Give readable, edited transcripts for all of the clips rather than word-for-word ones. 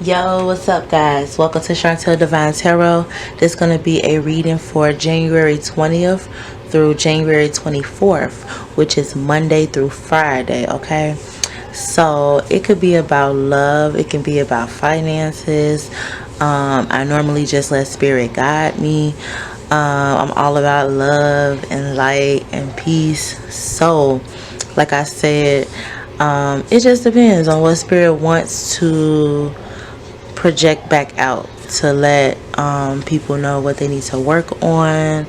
Yo, what's up, guys? Welcome to Chantel Divine Tarot. This is going to be a reading for January 20th through January 24th, which is Monday through Friday, okay? So it could be about love, it can be about finances. I normally just let spirit guide me. I'm all about love and light and peace. So, like I said, it just depends on what spirit wants to project back out to let people know what they need to work on,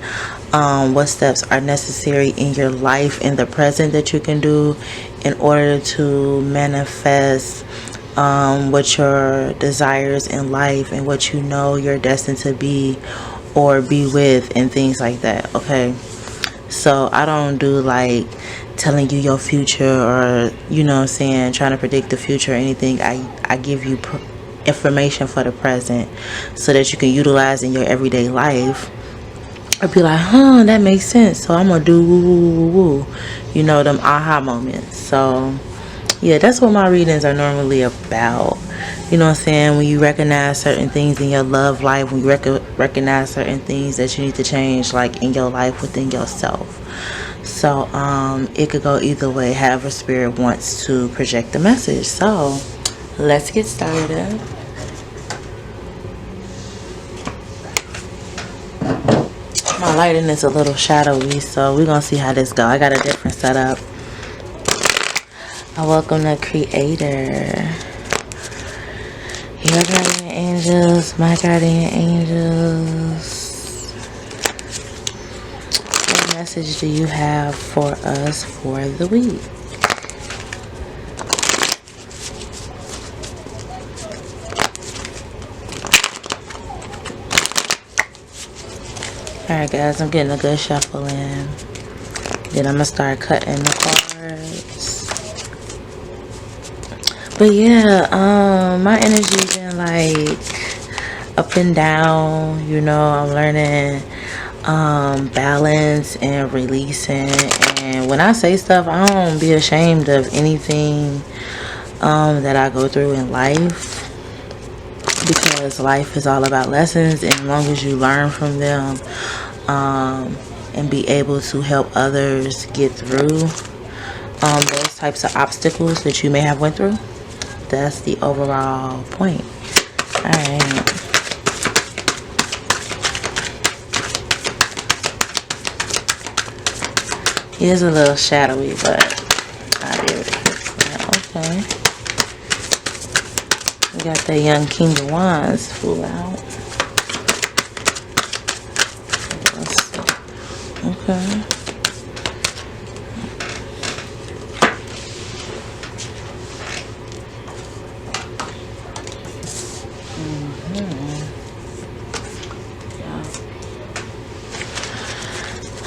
what steps are necessary in your life in the present that you can do in order to manifest what your desires in life and what you know you're destined to be or be with and things like that. Okay, so I don't do like telling you your future or, you know what I'm saying, trying to predict the future or anything. I give you information for the present so that you can utilize in your everyday life or be like, that makes sense, so I'm gonna do woo woo woo woo, you know, them aha moments. So yeah, that's what my readings are normally about. You know what I'm saying? When you recognize certain things in your love life, when you recognize certain things that you need to change, like in your life within yourself. So it could go either way, however spirit wants to project the message. So let's get started. My lighting is a little shadowy, so we're gonna see how this go. I got a different setup. I welcome the creator. Your guardian angels, my guardian angels. What message do you have for us for the week? Alright guys, I'm getting a good shuffle in. Then I'm going to start cutting the cards. But yeah, my energy been like up and down. You know, I'm learning balance and releasing. And when I say stuff, I don't be ashamed of anything that I go through in life. Because life is all about lessons, and as long as you learn from them and be able to help others get through those types of obstacles that you may have went through, that's the overall point. Alright. It is a little shadowy, but I'll be able to fix that. Okay. We got the young King of Wands fool out. Okay.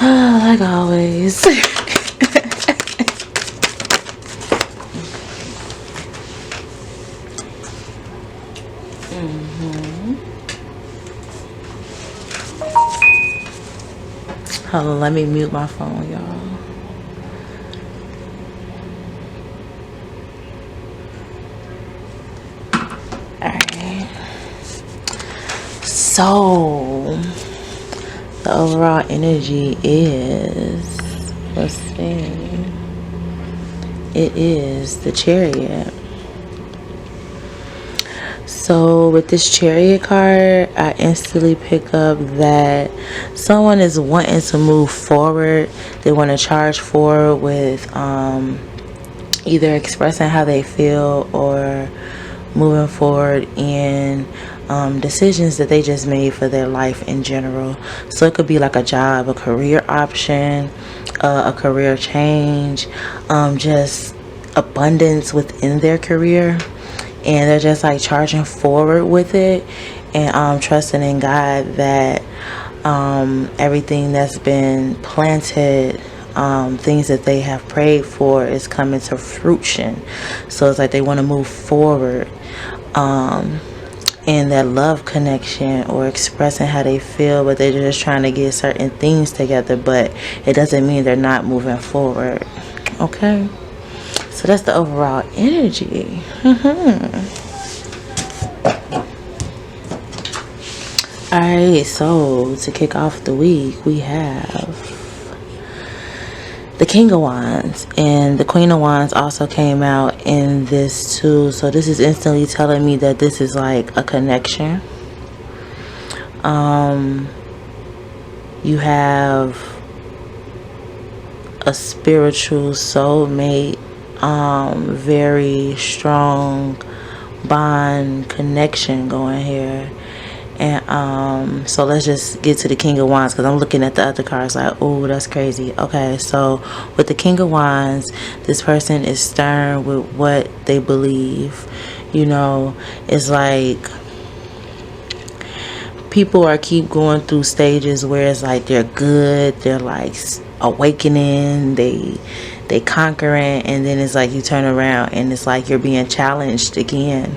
Yeah. Like always. Hold on, let me mute my phone, y'all. Alright. So, the overall energy is, let's see, it is the Chariot. So with this Chariot card, I instantly pick up that someone is wanting to move forward. They want to charge forward with either expressing how they feel or moving forward in decisions that they just made for their life in general. So it could be like a job, a career option, a career change, just abundance within their career. And they're just like charging forward with it and trusting in God that everything that's been planted, things that they have prayed for, is coming to fruition. So it's like they want to move forward in that love connection or expressing how they feel, but they're just trying to get certain things together, but it doesn't mean they're not moving forward. Okay, so that's the overall energy. Alright, so to kick off the week, we have the King of Wands, and the Queen of Wands also came out in this too. So this is instantly telling me that this is like a connection. You have a spiritual soulmate, very strong bond connection going here. And so let's just get to the King of Wands, because I'm looking at the other cards like, oh, that's crazy. Okay, so with the King of Wands, this person is stern with what they believe. You know, it's like people are keep going through stages where it's like they're good, they're like awakening, they conquering, and then it's like you turn around and it's like you're being challenged again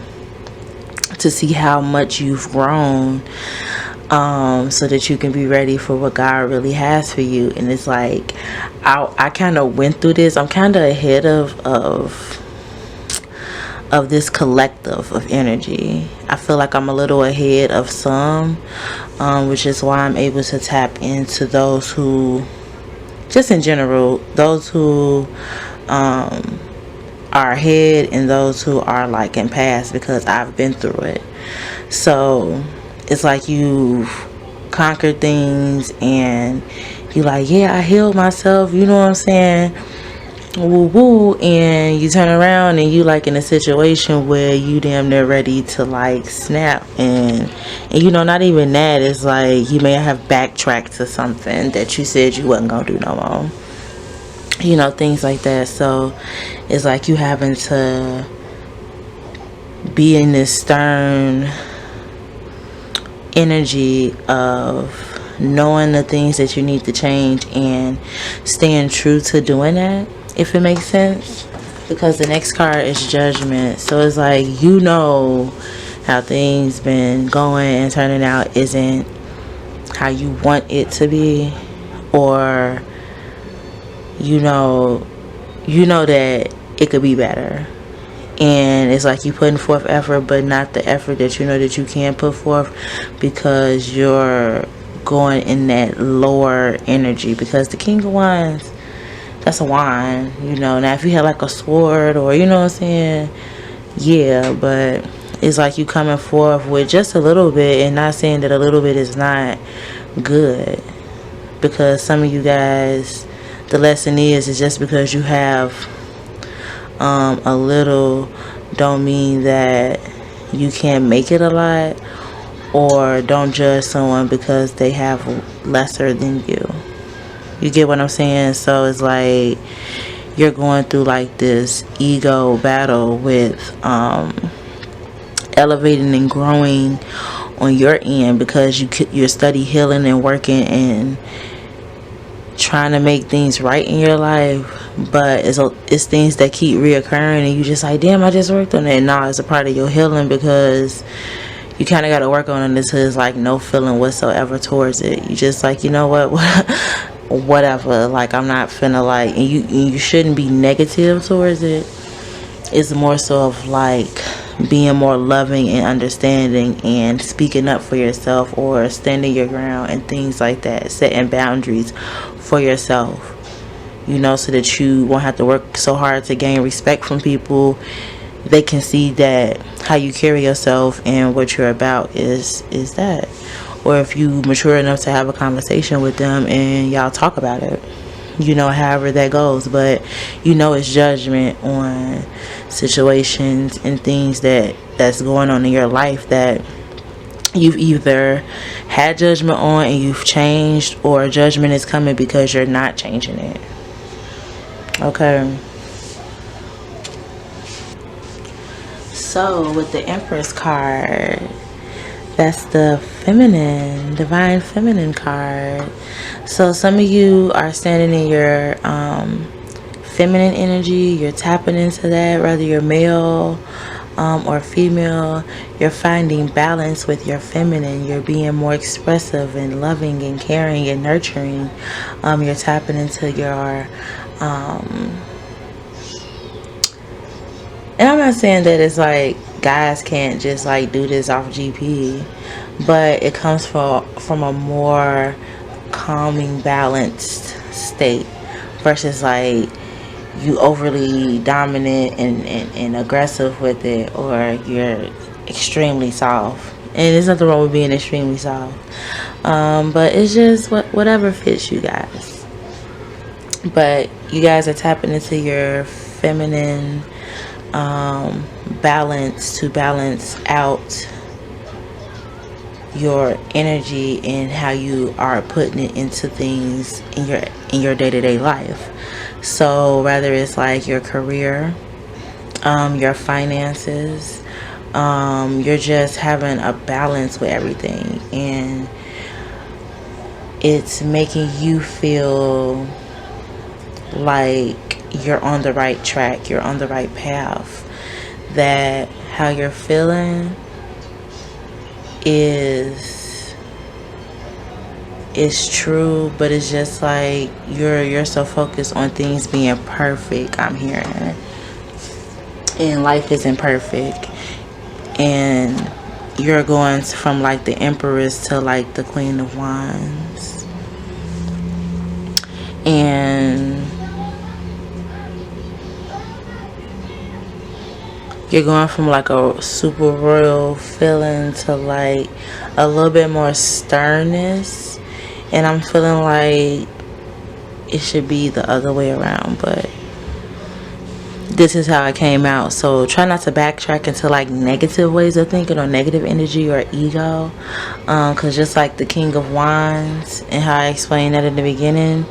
to see how much you've grown, so that you can be ready for what God really has for you. And it's like I kind of went through this. I'm kind of ahead of this collective of energy. I feel like I'm a little ahead of some, which is why I'm able to tap into those who, just in general, those who are ahead and those who are like in past, because I've been through it. So it's like you've conquered things and you like, yeah, I healed myself, you know what I'm saying, woo woo, and you turn around and you like in a situation where you damn near ready to like snap, and you know, not even that, it's like you may have backtracked to something that you said you wasn't gonna do no more, you know, things like that. So it's like you having to be in this stern energy of knowing the things that you need to change and staying true to doing that, if it makes sense. Because the next card is Judgment. So it's like, you know how things been going and turning out isn't how you want it to be, or you know that it could be better, and it's like you putting forth effort, but not the effort that you know that you can put forth, because you're going in that lower energy. Because the King of Wands, that's a wand, you know. Now if you had like a sword, or you know what I'm saying, yeah, but it's like you coming forth with just a little bit, and not saying that a little bit is not good, because some of you guys, the lesson is just because you have a little don't mean that you can't make it a lot, or don't judge someone because they have lesser than you. You get what I'm saying? So it's like you're going through like this ego battle with elevating and growing on your end, because you're study healing and working and trying to make things right in your life, but it's things that keep reoccurring, and you just like, damn, I just worked on it. Nah, it's a part of your healing, because you kind of got to work on it until it's like no feeling whatsoever towards it. You just like, you know what, whatever, like I'm not finna like, and you shouldn't be negative towards it. It's more so of like being more loving and understanding and speaking up for yourself, or standing your ground and things like that, setting boundaries for yourself, you know, so that you won't have to work so hard to gain respect from people. They can see that how you carry yourself and what you're about is that. Or if you mature enough to have a conversation with them and y'all talk about it, you know, however that goes. But you know, it's judgment on situations and things that's going on in your life that you've either had judgment on and you've changed, or judgment is coming because you're not changing it. Okay. So with the Empress card, that's the feminine, divine feminine card. So some of you are standing in your feminine energy. You're tapping into that, whether you're male or female. You're finding balance with your feminine. You're being more expressive and loving and caring and nurturing. You're tapping into your and I'm not saying that it's like guys can't just like do this off GP, but it comes from a more calming, balanced state versus like you overly dominant and aggressive with it, or you're extremely soft. And there's nothing wrong with being extremely soft, but it's just whatever fits you guys. But you guys are tapping into your feminine balance to balance out your energy and how you are putting it into things in your day-to-day life. So whether it's like your career, your finances, you're just having a balance with everything, and it's making you feel like you're on the right track, you're on the right path, that how you're feeling is true, but it's just like you're so focused on things being perfect, I'm hearing, and life isn't perfect, and you're going from like the Empress to like the Queen of Wands, and you're going from like a super royal feeling to like a little bit more sternness, and I'm feeling like it should be the other way around, but this is how it came out. So try not to backtrack into like negative ways of thinking or negative energy or ego, because just like the King of Wands and how I explained that in the beginning,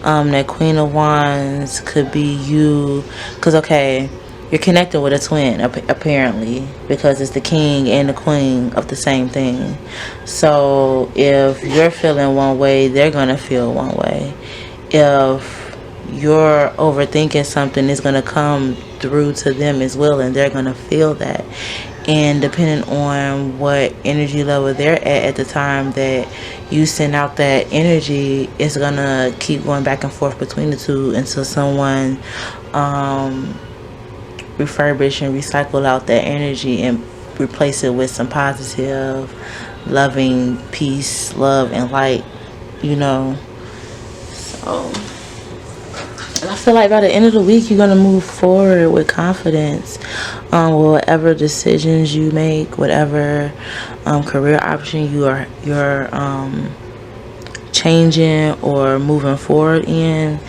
that Queen of Wands could be you, because okay, you're connected with a twin apparently, because it's the king and the queen of the same thing. So if you're feeling one way, they're gonna feel one way. If you're overthinking something, it's gonna come through to them as well, and they're gonna feel that. And depending on what energy level they're at the time that you send out that energy, it's gonna keep going back and forth between the two until someone refurbish and recycle out that energy and replace it with some positive, loving, peace, love, and light, you know. So, and I feel like by the end of the week, you're going to move forward with confidence with whatever decisions you make, whatever career option you're changing or moving forward in,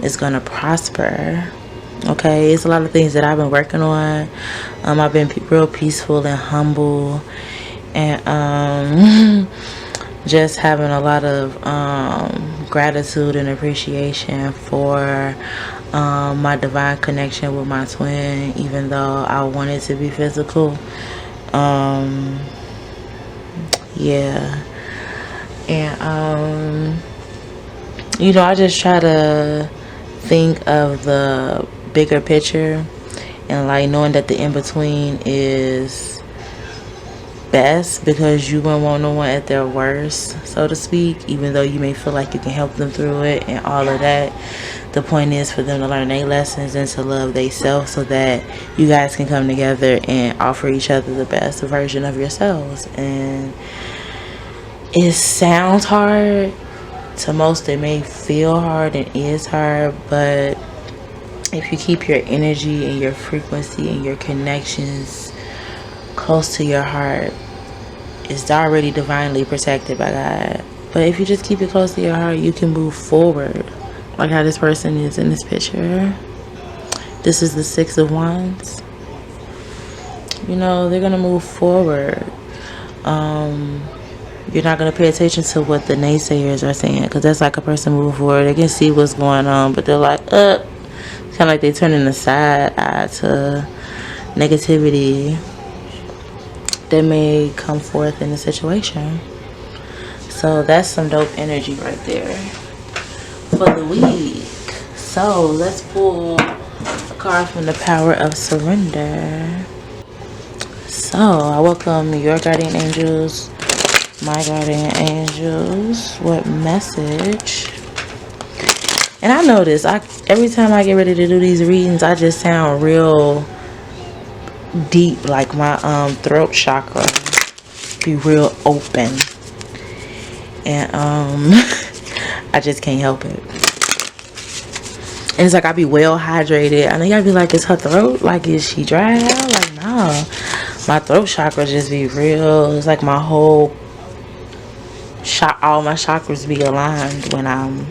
is going to prosper. Okay, it's a lot of things that I've been working on. I've been real peaceful and humble, and just having a lot of gratitude and appreciation for my divine connection with my twin, even though I want it to be physical. Yeah, and you know, I just try to think of the bigger picture, and like knowing that the in-between is best, because you wouldn't want no one at their worst, so to speak, even though you may feel like you can help them through it and all of that. The point is for them to learn their lessons and to love themselves, so that you guys can come together and offer each other the best version of yourselves. And it sounds hard to most, it may feel hard and is hard, but if you keep your energy and your frequency and your connections close to your heart, it's already divinely protected by God. But if you just keep it close to your heart, you can move forward, like how this person is in this picture. This is the Six of Wands. You know, they're gonna move forward. You're not going to pay attention to what the naysayers are saying, because that's like a person moving forward. They can see what's going on, but they're like, kind of like they're turning a side eye to negativity that may come forth in the situation. So that's some dope energy right there for the week. So let's pull a card from the Power of Surrender. So I welcome your guardian angels, my guardian angels. What message? And I notice every time I get ready to do these readings, I just sound real deep, like my throat chakra be real open, and I just can't help it. And it's like I be well hydrated. I know y'all be like, is her throat, like, is she dry out? Like, no, my throat chakra just be real. It's like my whole all my chakras be aligned when I'm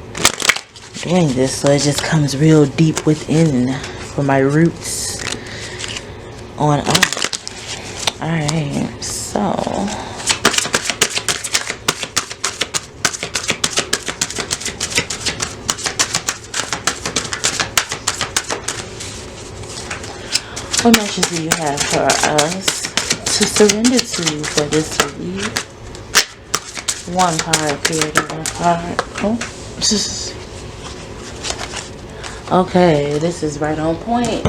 doing this, so it just comes real deep within from my roots on up. All right, so what message do you have for us to surrender to for this week? One card, period, one card. Oh, okay, this is right on point.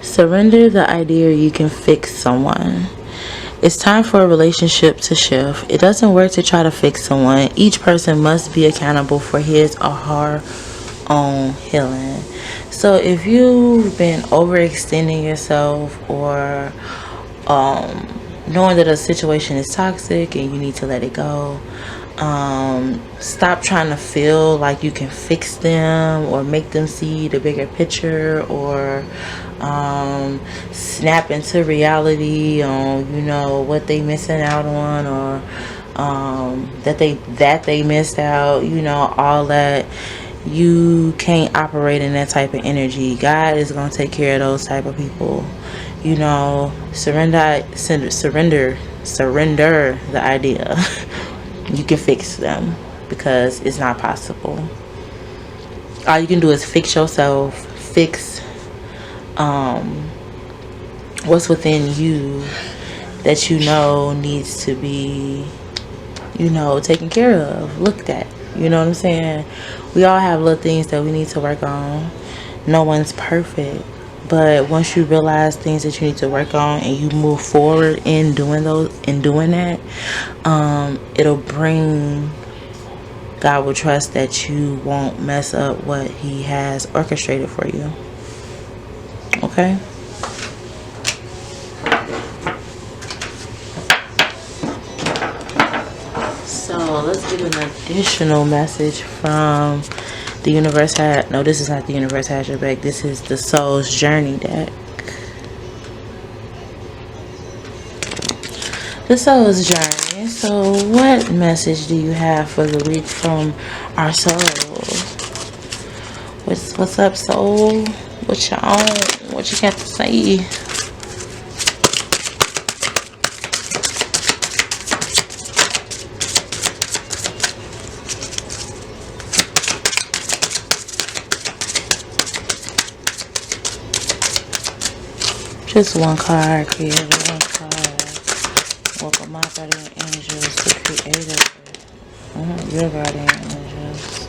Surrender the idea you can fix someone. It's time for a relationship to shift. It doesn't work to try to fix someone. Each person must be accountable for his or her own healing. So if you've been overextending yourself, or knowing that a situation is toxic and you need to let it go, stop trying to feel like you can fix them or make them see the bigger picture, or snap into reality on, you know, what they missing out on, or that they missed out, you know, all that. You can't operate in that type of energy. God is going to take care of those type of people. You know, surrender the idea you can fix them, because it's not possible. All you can do is fix yourself, fix what's within you that you know needs to be, you know, taken care of, looked at. You know what I'm saying? We all have little things that we need to work on. No one's perfect. But once you realize things that you need to work on and you move forward in doing that, it'll bring, God will trust that you won't mess up what He has orchestrated for you. Okay? So let's get an additional message from the universe. No, this is not the universe has your back. This is the soul's journey deck. The soul's journey. So what message do you have for the week from our soul? What's up, soul? What you on? What you got to say? Just one card, creator, one card. Welcome my guardian angels to creator. Your guardian angels.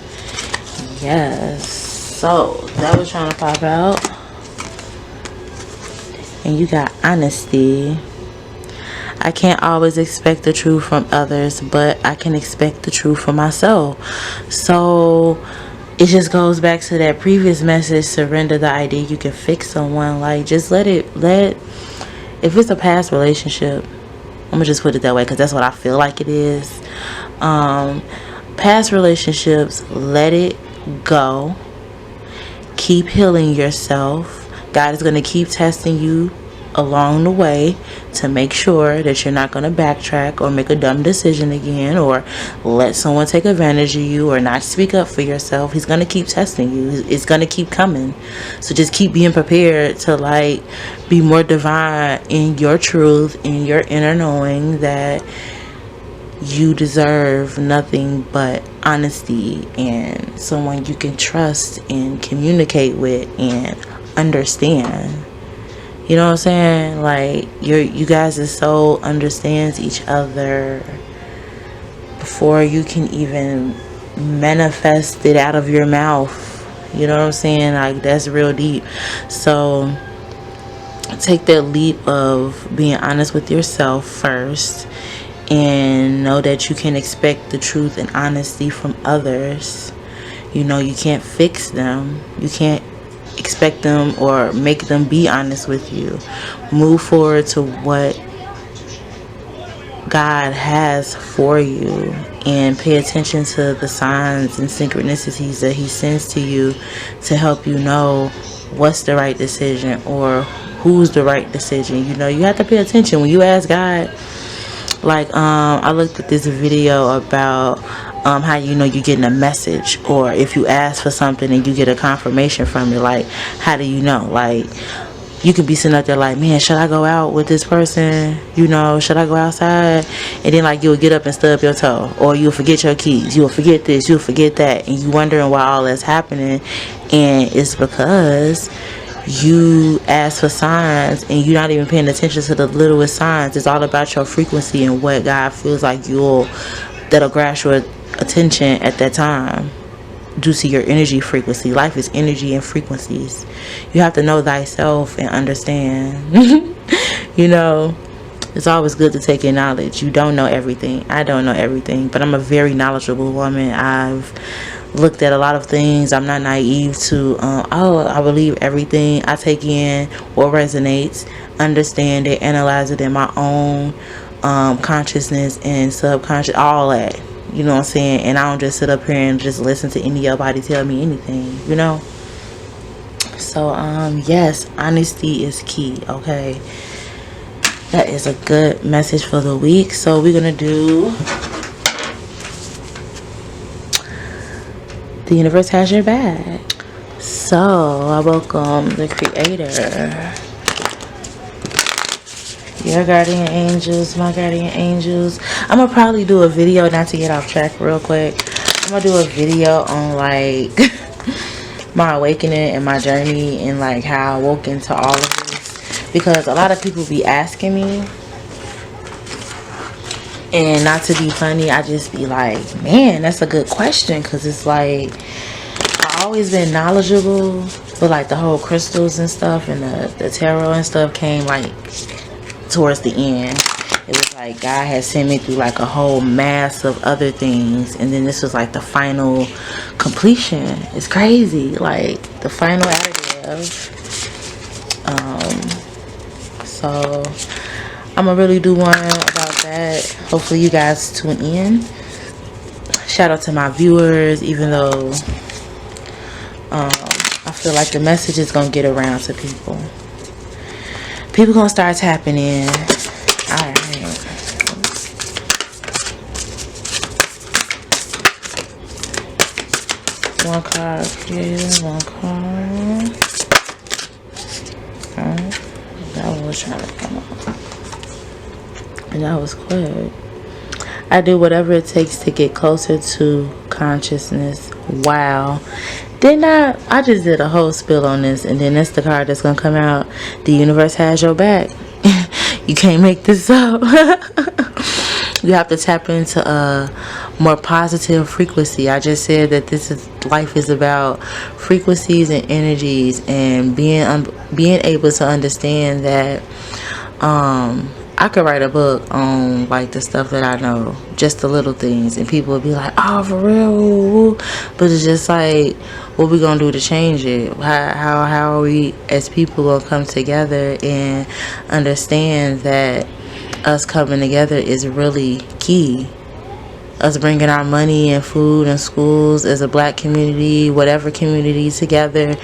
Yes. So, that was trying to pop out. And you got honesty. I can't always expect the truth from others, but I can expect the truth from myself. So, it just goes back to that previous message, surrender the idea you can fix someone. Like, just if it's a past relationship, I'm gonna just put it that way because that's what I feel like it is. Past relationships, let it go. Keep healing yourself. God is gonna keep testing you along the way to make sure that you're not going to backtrack or make a dumb decision again, or let someone take advantage of you, or not speak up for yourself. He's going to keep testing you. It's going to keep coming. So just keep being prepared to, like, be more divine in your truth, in your inner knowing that you deserve nothing but honesty and someone you can trust and communicate with and understand. You know what I'm saying? Like, you guys' soul understands each other before you can even manifest it out of your mouth. You know what I'm saying? Like, that's real deep. So take that leap of being honest with yourself first, and know that you can expect the truth and honesty from others. You know, you can't fix them. You can't expect them or make them be honest with you. Move forward to what God has for you, and pay attention to the signs and synchronicities that he sends to you to help you know what's the right decision or who's the right decision. You know, you have to pay attention when you ask God. Like, I looked at this video about how you know you're getting a message, or if you ask for something and you get a confirmation from it. Like, how do you know? Like, you could be sitting up there like, man, should I go out with this person? You know, should I go outside? And then, like, you'll get up and stub your toe, or you'll forget your keys, you'll forget this, you'll forget that, and you wondering why all that's happening. And it's because you ask for signs and you're not even paying attention to the littlest signs. It's all about your frequency and what God feels like that'll grasp your attention at that time, due to your energy frequency. Life is energy and frequencies. You have to know thyself and understand. You know, it's always good to take in knowledge. You don't know everything. I don't know everything, but I'm a very knowledgeable woman. I've looked at a lot of things. I'm not naive to I believe everything. I take in what resonates, understand it, analyze it in my own consciousness and subconscious, all that. You know what I'm saying? And I don't just sit up here and just listen to any of nobody tell me anything, you know? So, yes, honesty is key, okay? That is a good message for the week. So we're going to do The Universe Has Your Back. So, I welcome the Creator, your guardian angels, my guardian angels. I'm gonna probably do a video, not to get off track real quick. I'm gonna do a video on like my awakening and my journey, and like how I woke into all of this, because a lot of people be asking me, and not to be funny, I just be like, man, that's a good question, because it's like I've always been knowledgeable, but like the whole crystals and stuff and the tarot and stuff came like towards the end. It was like God had sent me through like a whole mass of other things, and then this was like the final completion. It's crazy, like the final additive. So I'm gonna really do one about that. Hopefully you guys tune in. Shout out to my viewers, even though I feel like the message is gonna get around to people. People gonna start tapping in. Alright. One card here, one card. Okay. That was trying to come up. And that was quick. I do whatever it takes to get closer to consciousness. Wow. I just did a whole spill on this, and then that's the card that's gonna come out. The universe has your back. You can't make this up. You have to tap into a more positive frequency. I just said that life is about frequencies and energies, and being able to understand that I could write a book on like the stuff that I know, just the little things, and people would be like, oh, for real? But it's just like, what we gonna do to change it? How are we as people gonna come together and understand that us coming together is really key? Us bringing our money and food and schools as a black community, whatever community together,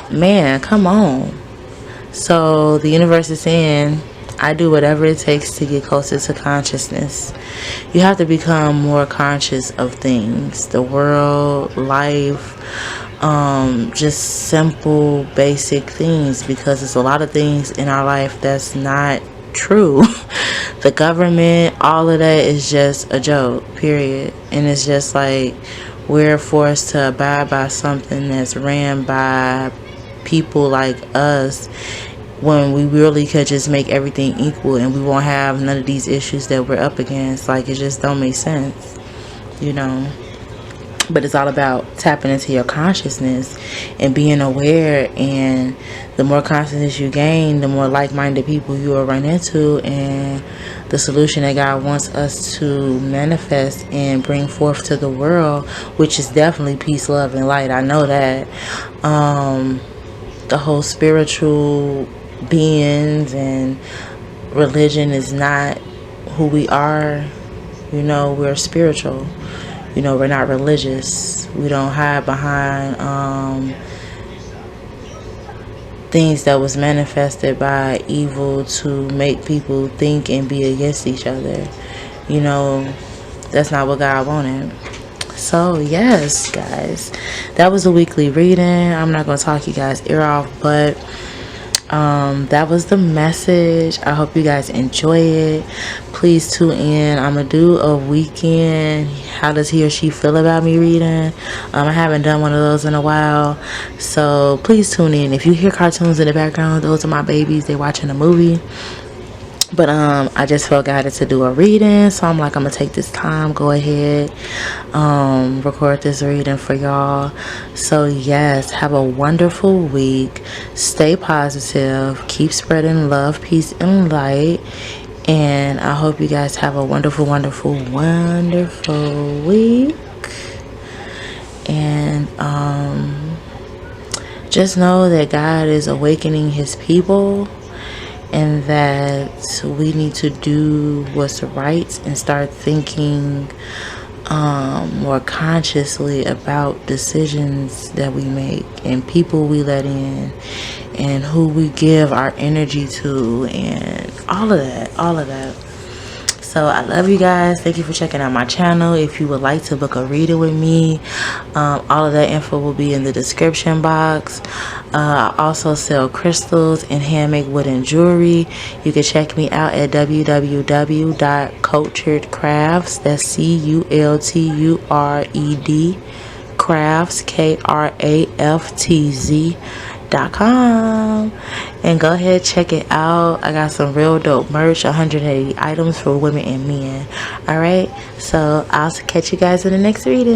man, come on. So the universe is saying, I do whatever it takes to get closer to consciousness. You have to become more conscious of things, the world, life, just simple, basic things, because there's a lot of things in our life that's not true. The government, all of that is just a joke, period. And it's just like we're forced to abide by something that's ran by people like us, when we really could just make everything equal and we won't have none of these issues that we're up against. Like, it just don't make sense, you know. But it's all about tapping into your consciousness and being aware. And the more consciousness you gain, the more like-minded people you will run into, and the solution that God wants us to manifest and bring forth to the world, which is definitely peace, love, and light. I know that. The whole spiritual beings and religion is not who we are. You know, we're spiritual. You know, we're not religious. We don't hide behind things that was manifested by evil to make people think and be against each other. You know, that's not what God wanted. So yes, guys, that was a weekly reading. I'm not gonna talk you guys ear off, but that was the message. I hope you guys enjoy it. Please tune in. I'm gonna do a weekend how does he or she feel about me reading. I haven't done one of those in a while, so please tune in. If you hear cartoons in the background, those are my babies. They're watching a movie. But I just felt guided to do a reading, so I'm like, I'm gonna take this time, go ahead, record this reading for y'all. So yes, have a wonderful week. Stay positive, keep spreading love, peace, and light. And I hope you guys have a wonderful, wonderful, wonderful week. And just know that God is awakening his people, and that we need to do what's right and start thinking more consciously about decisions that we make and people we let in and who we give our energy to and all of that. So I love you guys. Thank you for checking out my channel. If you would like to book a reading with me, all of that info will be in the description box. I also sell crystals and handmade wooden jewelry. You can check me out at www.culturedkraftz. That's CULTURED crafts KRAFTZ.com, and go ahead, check it out. I got some real dope merch, 180 items for women and men. Alright, so I'll catch you guys in the next reading.